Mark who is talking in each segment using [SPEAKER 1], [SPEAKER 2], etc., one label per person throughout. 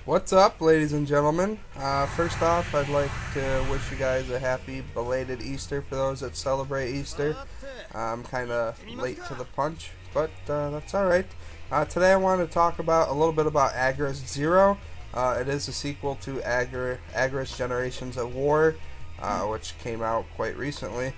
[SPEAKER 1] What's up, ladies and gentlemen? First off, I'd like to wish you guys a happy belated Easter for those that celebrate Easter. I'm kind of late to the punch, but that's alright. Today I want to talk about a little bit about Agarest Zero. It is a sequel to Agarest Generations of War, which came out quite recently.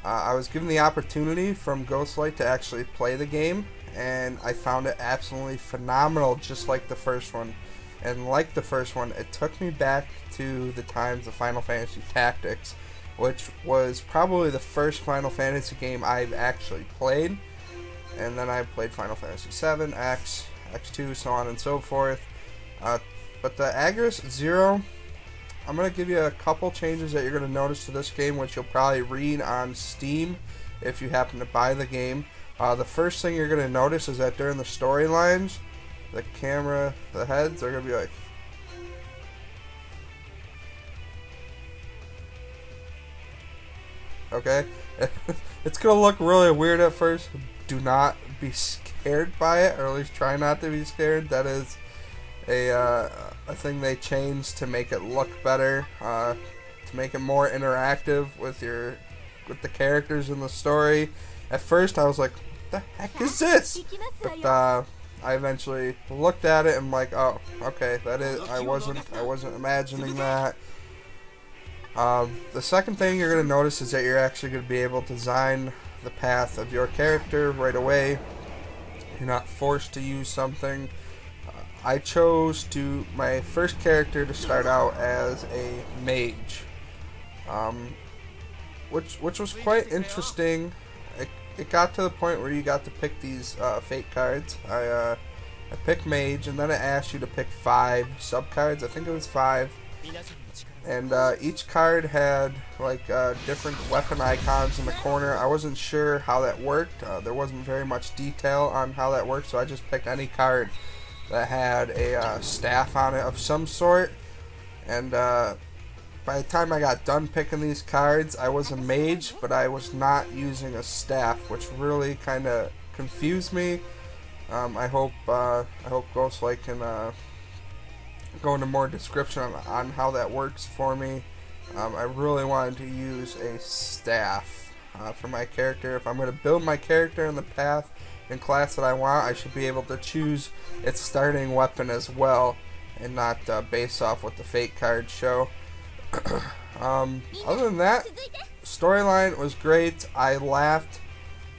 [SPEAKER 1] I was given the opportunity from Ghostlight to actually play the game, and I found it absolutely phenomenal, just like the first one. And like the first one, it took me back to the times of Final Fantasy Tactics, which was probably the first Final Fantasy game I've actually played. And then I played Final Fantasy VII, X, X2, so on and so forth. But the Agarest Zero, I'm going to give you a couple changes that you're going to notice to this game, which you'll probably read on Steam if you happen to buy the game. The first thing you're going to notice is that during the storylines, the camera, the heads are going to be like, okay, it's going to look really weird at first. Do not be scared by it, or at least try not to be scared. That is a thing they changed to make it look better, to make it more interactive with the characters in the story. At first I was like, what the heck is this? But I eventually looked at it and I'm like, oh, okay, that is. I wasn't imagining that. The second thing you're gonna notice is that you're actually gonna be able to design the path of your character right away. You're not forced to use something. I chose my first character to start out as a mage, which was quite interesting. It got to the point where you got to pick these fate cards. I picked mage, and then it asked you to pick 5 sub cards. I think it was 5, and each card had like different weapon icons in the corner. I wasn't sure how that worked. There wasn't very much detail on how that worked, so I just picked any card that had a staff on it of some sort. And by the time I got done picking these cards, I was a mage, but I was not using a staff, which really kind of confused me. I hope Ghostlight can go into more description on how that works for me. I really wanted to use a staff for my character. If I'm going to build my character in the path and class that I want, I should be able to choose its starting weapon as well, and not base off what the fate cards show. Other than that, storyline was great. I laughed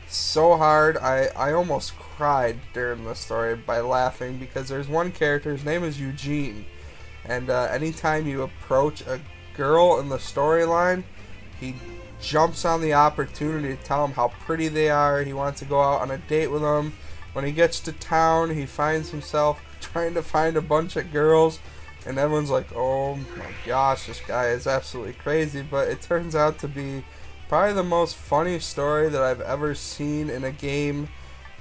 [SPEAKER 1] so hard. I almost cried during the story by laughing, because there's one character, his name is Eugene, and anytime you approach a girl in the storyline, he jumps on the opportunity to tell them how pretty they are. He wants to go out on a date with them. When he gets to town, he finds himself trying to find a bunch of girls, and everyone's like, oh my gosh, this guy is absolutely crazy. But it turns out to be probably the most funny story that I've ever seen in a game.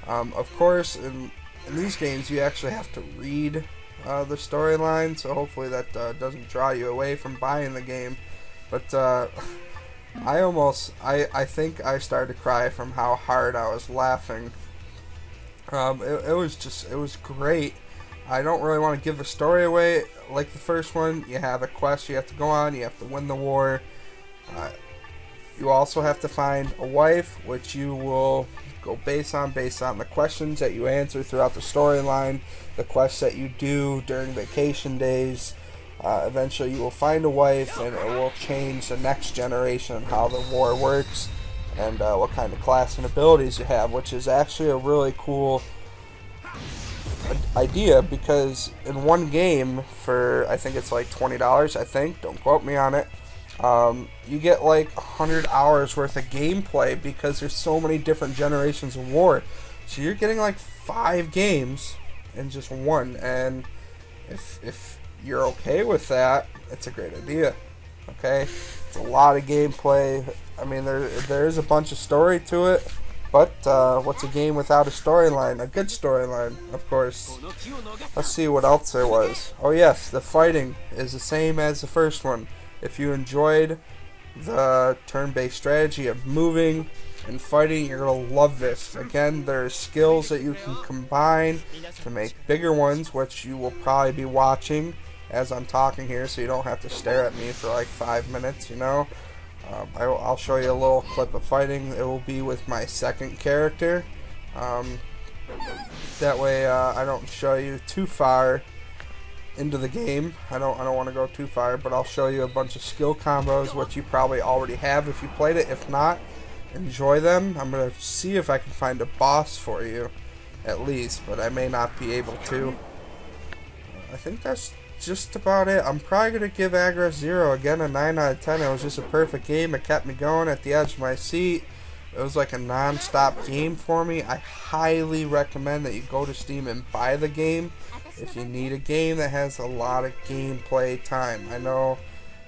[SPEAKER 1] Of course, in these games, you actually have to read the storyline, so hopefully that doesn't draw you away from buying the game. But I think I started to cry from how hard I was laughing. It was great. I don't really want to give the story away. Like the first one, you have a quest you have to go on, you have to win the war. You also have to find a wife, which you will go based on the questions that you answer throughout the storyline, the quests that you do during vacation days. Eventually you will find a wife, and it will change the next generation, how the war works, and what kind of class and abilities you have, which is actually a really cool idea, because in one game, for I think it's like $20, I think, don't quote me on it, you get like 100 hours worth of gameplay, because there's so many different generations of war. So you're getting like 5 games in just one, and if you're okay with that, it's a great idea. Okay, it's a lot of gameplay. I mean, there is a bunch of story to it, but what's a game without a storyline? A good storyline, of course. Let's see what else there was. Oh yes, the fighting is the same as the first one. If you enjoyed the turn-based strategy of moving, in fighting, you're going to love this. Again, there are skills that you can combine to make bigger ones, which you will probably be watching as I'm talking here, so you don't have to stare at me for like 5 minutes, you know. I'll show you a little clip of fighting. It will be with my second character. That way I don't show you too far into the game. I don't want to go too far, but I'll show you a bunch of skill combos, which you probably already have if you played it. If not, enjoy them. I'm going to see if I can find a boss for you, at least, but I may not be able to. I think that's just about it. I'm probably going to give Agarest 0 again a 9 out of 10. It was just a perfect game. It kept me going at the edge of my seat. It was like a non-stop game for me. I highly recommend that you go to Steam and buy the game if you need a game that has a lot of gameplay time. I know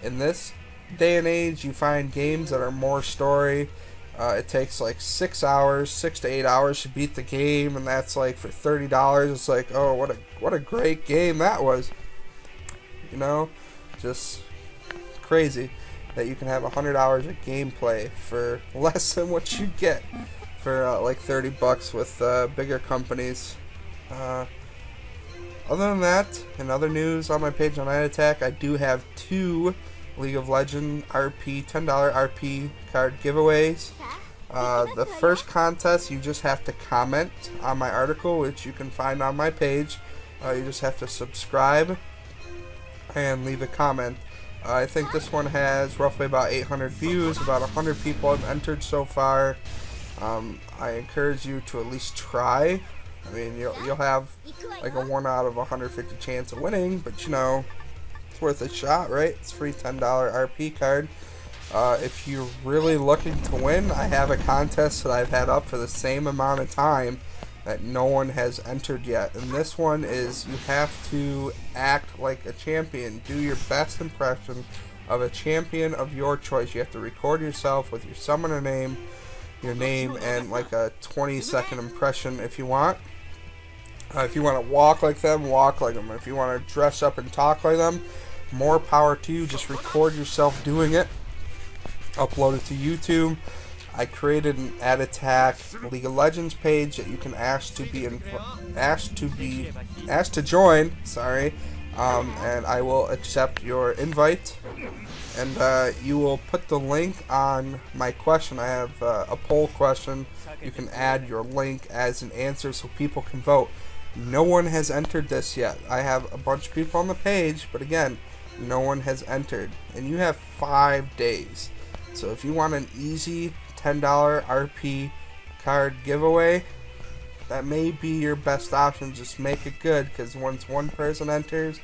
[SPEAKER 1] in this day and age you find games that are more story. It takes like 6 to 8 hours to beat the game, and that's like for $30. It's like, oh, what a great game that was. You know, just crazy that you can have 100 hours of gameplay for less than what you get for like $30 with bigger companies. Other than that, in other news on my page on Night Attack, I do have 2 League of Legends RP $10 RP card giveaways. The first contest, you just have to comment on my article, which you can find on my page. You just have to subscribe and leave a comment. I think this one has roughly about 800 views. About 100 people have entered so far. I encourage you to at least try. I mean, you'll have like a 1 out of 150 chance of winning, but you know, it's worth a shot, right? It's a free $10 RP card. If you're really looking to win, I have a contest that I've had up for the same amount of time that no one has entered yet. And this one is, you have to act like a champion. Do your best impression of a champion of your choice. You have to record yourself with your summoner name, your name, and like a 20-second impression if you want. If you want to walk like them, walk like them. If you want to dress up and talk like them, more power to you. Just record yourself doing it. Upload it to YouTube. I created an Ad Attack League of Legends page that you can ask to join. Sorry, and I will accept your invite. And you will put the link on my question. I have a poll question. You can add your link as an answer so people can vote. No one has entered this yet. I have a bunch of people on the page, but again, no one has entered. And you have 5 days. So if you want an easy $10 RP card giveaway, that may be your best option. Just make it good, because once one person enters,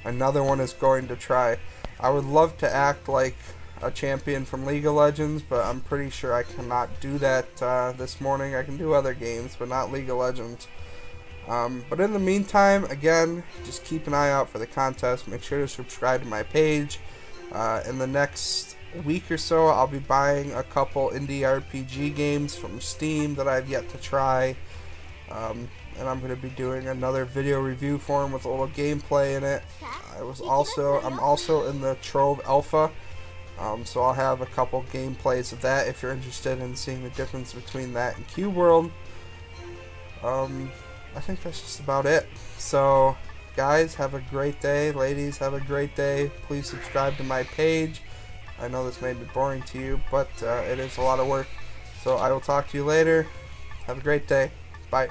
[SPEAKER 1] another one is going to try. I would love to act like a champion from League of Legends, but I'm pretty sure I cannot do that this morning. I can do other games, but not League of Legends. But in the meantime, again, just keep an eye out for the contest. Make sure to subscribe to my page. In the next week or so, I'll be buying a couple indie RPG games from Steam that I've yet to try. And I'm going to be doing another video review for them with a little gameplay in it. I'm also in the Trove Alpha, so I'll have a couple gameplays of that if you're interested in seeing the difference between that and Cube World. I think that's just about it. So, guys, have a great day. Ladies, have a great day. Please subscribe to my page. I know this may be boring to you, but it is a lot of work. So I will talk to you later. Have a great day. Bye.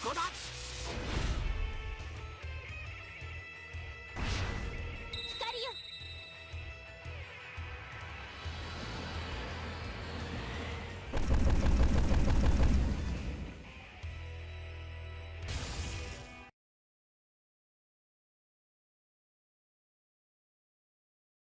[SPEAKER 2] こだ